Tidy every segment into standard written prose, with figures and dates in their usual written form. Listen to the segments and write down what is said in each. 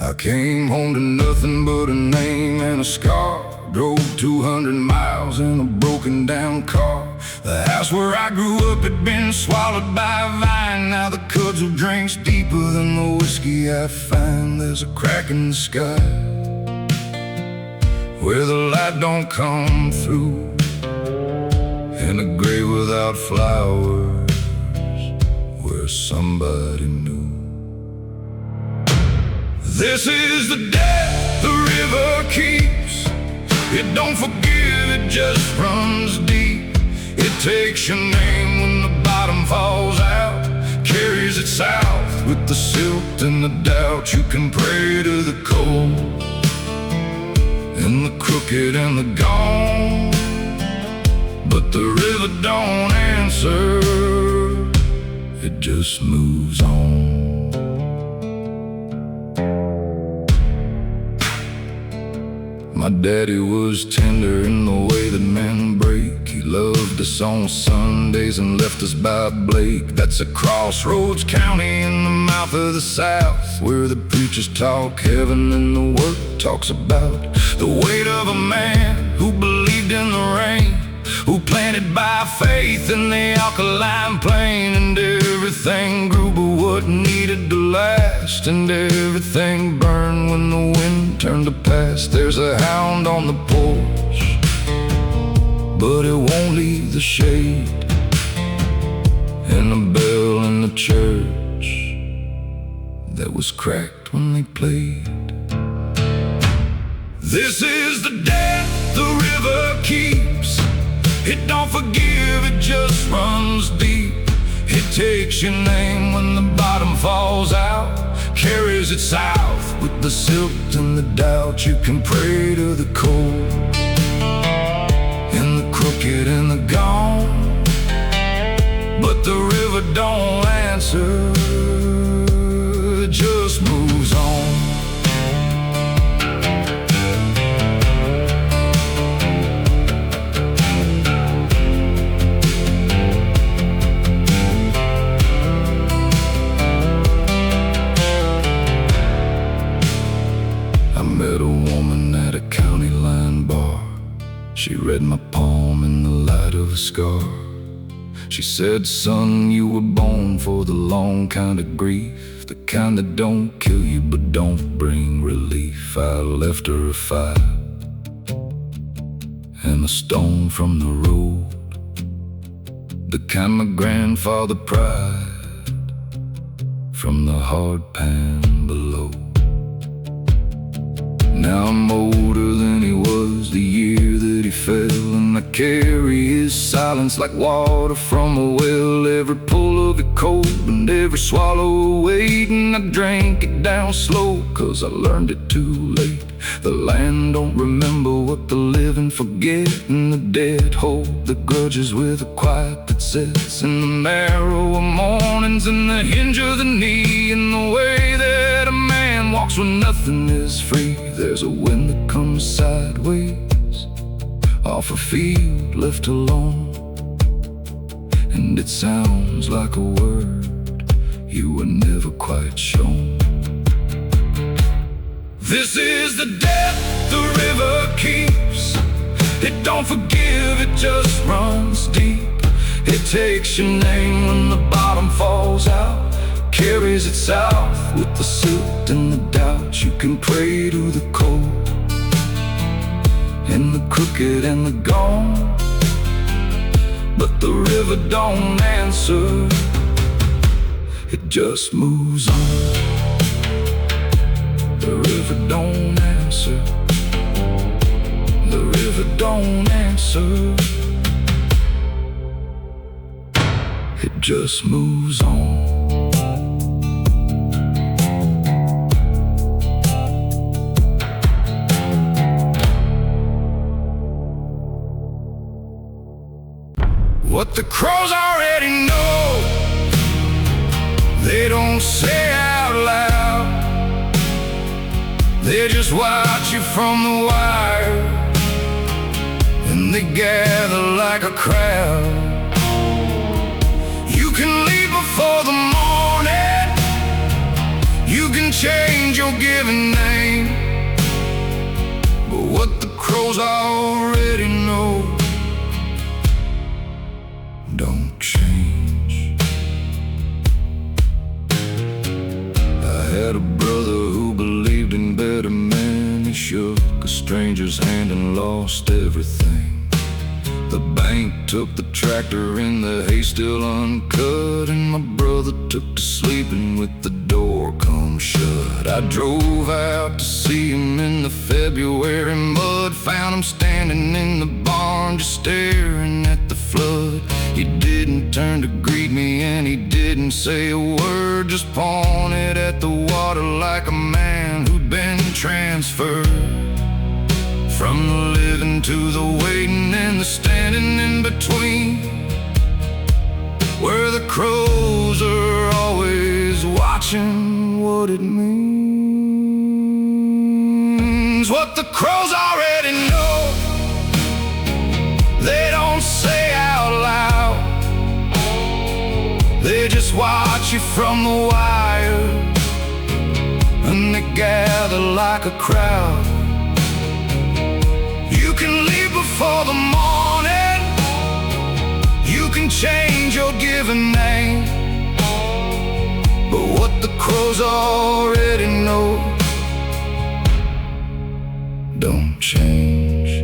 I came home to nothing but a name and a scar. Drove 200 miles in a broken down car. The house where I grew up had been swallowed by a vine. Now the cudgel drinks deeper than the whiskey I find. There's a crack in the sky where the light don't come through, in a grave without flowers where somebody knew. This is the death the river keeps. It don't forgive, it just runs deep. It takes your name when the bottom falls out, carries it south with the silt and the doubt. You can pray to the cold and the crooked and the gone, but the river don't answer, it just moves on. My daddy was tender in the way that men break. He loved us on Sundays and left us by Blake. That's a crossroads county in the mouth of the South, where the preachers talk heaven and the work talks about the weight of a man who believed in the rain, who planted by faith in the alkaline plain. And everything grew but what needed to last, and everything burned when the wind turned to past. There's a hound on the porch, but it won't leave the shade, and a bell in the church that was cracked when they played. This is the death the river keeps. It don't forgive, it just runs deep. It takes your name when the bottom falls out, carries it south with the silt and the doubt. You can pray to the cold and the crooked and the gone, but the river don't answer, it just moves on. She read my palm in the light of a scar. She said, son, you were born for the long kind of grief, the kind that don't kill you but don't bring relief. I left her a fire and a stone from the road, the kind my grandfather pried from the hard pan below. Now I'm older than he was the year that he fell, and I carry his silence like water from a well. Every pull of it cold and every swallow a weight, and I drank it down slow, cause I learned it too late. The land don't remember what the living forget, and the dead hold the grudges with a quiet that sits in the marrow of mornings, in the hinge of the knee, in the way that a man walks when nothing is free. There's a wind that comes sideways off a field left alone, and it sounds like a word you were never quite shown. This is the death the river keeps. It don't forgive, it just runs deep. It takes your name when the bottom falls out, carries it south with the silt and the doubt. You can pray to the cold and the crooked and the gone, but the river don't answer, it just moves on. The river don't answer, the river don't answer, it just moves on. What the crows already know, they don't say out loud. They just watch you from the wire, and they gather like a crowd. You can leave before the morning, you can change your given name, but what the crows already know don't change. I had a brother who believed in better men. He shook a stranger's hand and lost everything. The bank took the tractor and the hay still uncut, and my brother took to sleeping with the door come shut. I drove out to see him in the February mud, found him standing in the barn just staring at the flood. He didn't turn to greet me and he didn't say a word, just pointed at the water like a man who'd been transferred from the living to the waiting and the standing in between, where the crows are always watching what it means. What the crows already know, they don't say out loud. They just watch you from the wire, and they gather like a crowd. You can leave before the morning, you can change your given name, but what the crows already know don't change.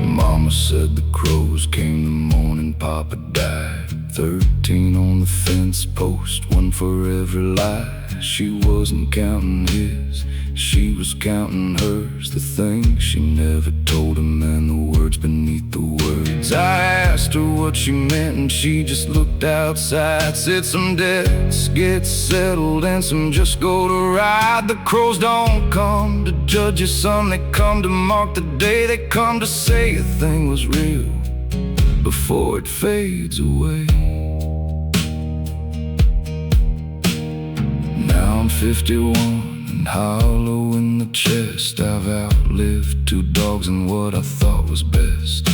Mama said the crows came the morning Papa died. 13 on the fence post, one for every lie. She wasn't counting his, she was counting hers. The things she never told him and the words beneath the words. I asked her what she meant and she just looked outside, said some debts get settled and some just go to ride. The crows don't come to judge your son, they come to mark the day. They come to say a thing was real before it fades away. Now I'm 51 and hollow in the chest. I've outlived 2 dogs and what I thought was best.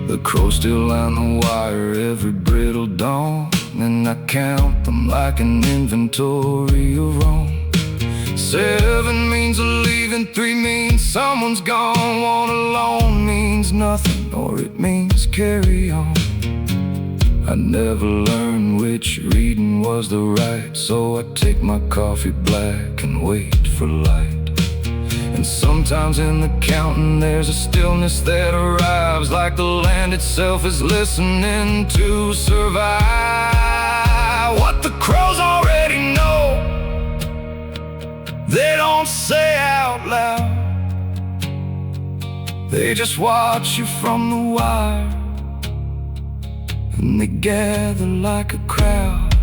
The crows still line the wire every brittle dawn, and I count them like an inventory of wrong. 7 means a leaving, 3 means someone's gone. 1 alone means nothing, or it means carry on. I never learned which reading was the right, so I take my coffee black and wait for light. And sometimes in the counting there's a stillness that arrives, like the land itself is listening to survive. What the crows already know, they don't say out loud. They just watch you from the wire, and they gather like a crowd.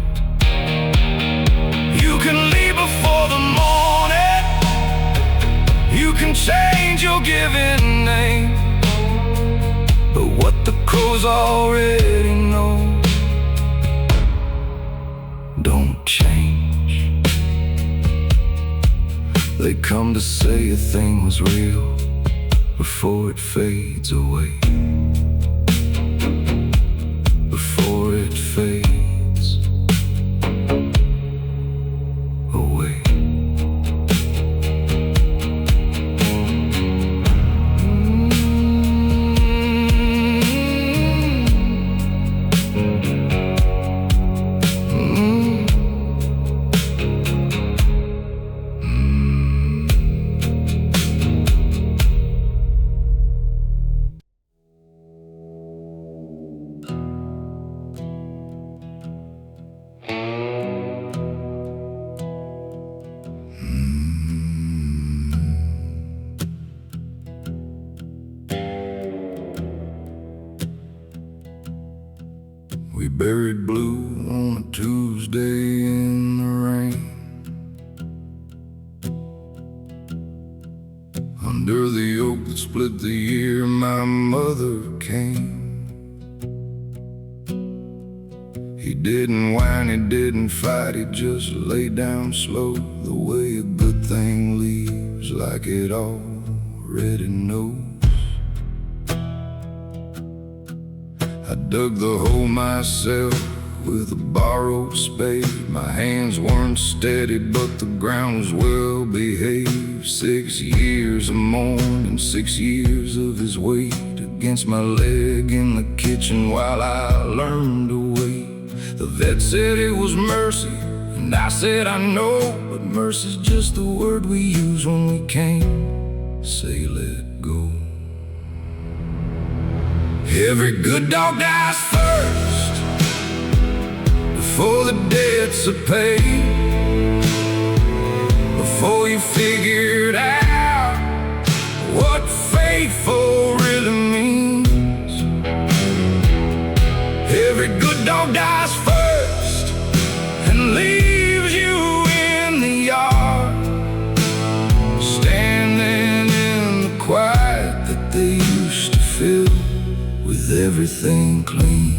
You can leave before the morning, you can change your given name, but what the crows already know don't change. They come to say a thing was real before it fades away. Before it fades away. We buried Blue on a Tuesday in the rain, under the oak that split the year my mother came. He didn't whine, he didn't fight, he just lay down slow, the way a good thing leaves like it already knows. I dug the hole myself with a borrowed spade. My hands weren't steady, but the ground was well behaved. 6 years of mourning, 6 years of his weight against my leg in the kitchen while I learned to wait. The vet said it was mercy, and I said I know, but mercy's just the word we use when we can't say let go. Every good dog dies first before the debts are paid, before you figured out what faithful really means. Every good dog dies first and leaves you in the yard, standing in the quiet that they used to fill with everything clean.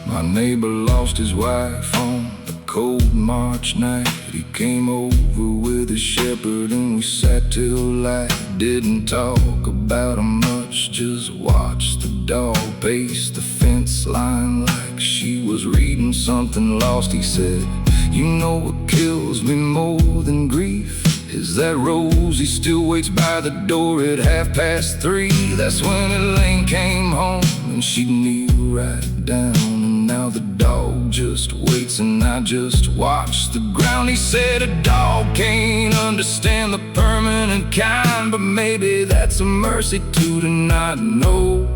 My neighbor lost his wife on a cold March night. He came over with his shepherd and we sat till light. Didn't talk about him much, just watched the dog pace the fence line like she was reading something lost. He said, "You know what kills me more than grief is that Rosie still waits by the door at 3:30. That's when Elaine came home and she kneeled right down. And now the dog just waits and I just watch the ground." He said a dog can't understand the permanent kind, but maybe that's a mercy too, to not know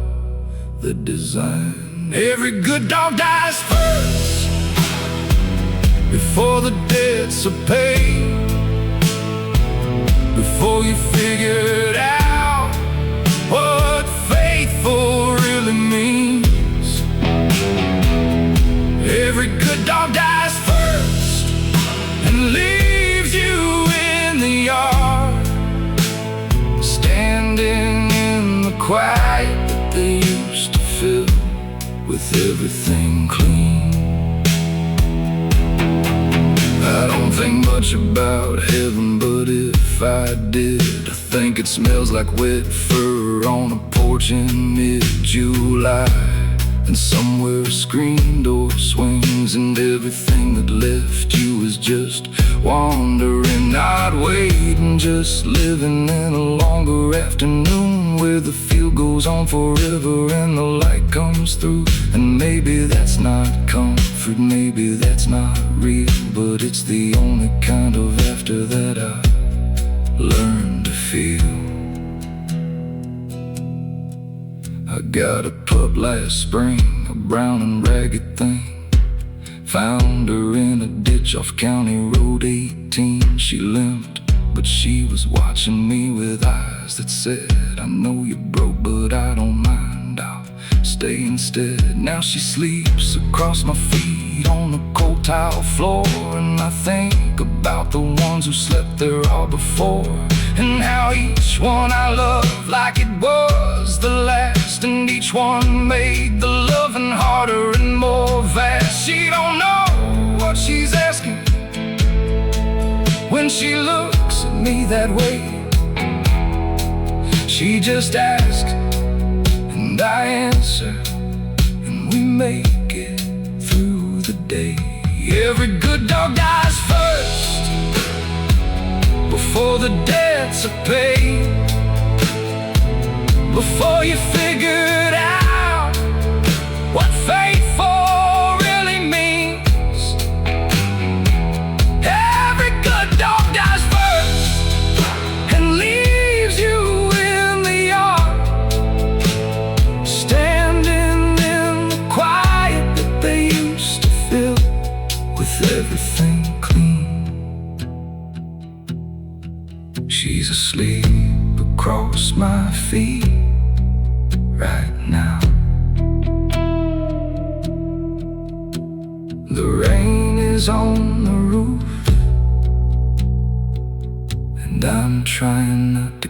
the design. Every good dog dies first before the debts are paid, before you figured out what faithful really means. Every good dog dies first and leaves you in the yard, standing in the quiet that they used to fill with everything clean. I don't think much about heaven, but if I did, I think it smells like wet fur on a porch in mid-July. And somewhere a screen door swings and everything that left you is just wandering, not waiting, just living in a longer afternoon where the field goes on forever and the light comes through. And maybe that's not comfort, maybe that's not real, but it's the only kind of after that I learned to feel. I got a pup last spring, a brown and ragged thing. Found her in a ditch off County Road 18. She limped, but she was watching me with eyes that said, "I know you're broke, but I don't mind, I'll stay instead." Now she sleeps across my feet on the cold tile floor, and I think about the ones who slept there all before, and how each one I loved like it was the last, and each one made the loving harder and more vast. She don't know what she's asking when she looks at me that way. She just asks and I answer, and we make it through the day. Every good dog dies first before the debts are paid, before you figured out what faithful really means. Every good dog dies first and leaves you in the yard, standing in the quiet that they used to fill with everything clean. She's asleep across my feet right now. The rain is on the roof, and I'm trying not to